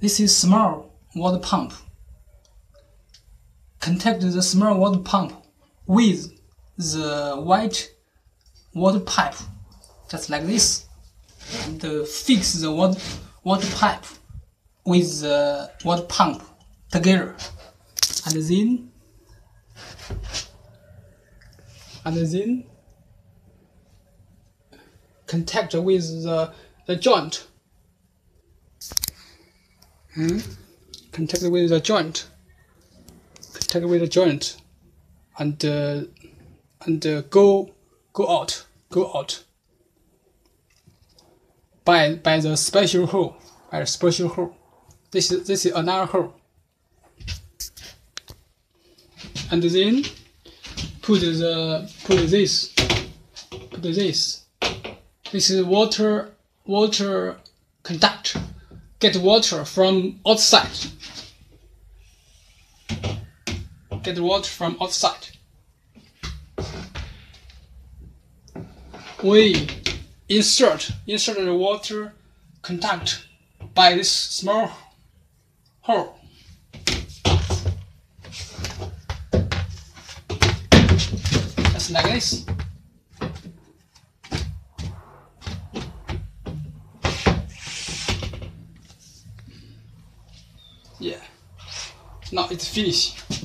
This is small water pump. Connect the small water pump with the white water pipe, just like this, and fix the water pipe with the water pump together, and then contact with the joint. Contact with the joint. Contact with the joint, and go out by the special hole. This is another hole, and then put this. This is water conduct. Get water from outside. Get water from outside. We insert the water conduct by this small hole. Just like this. Yeah. Now it's finished.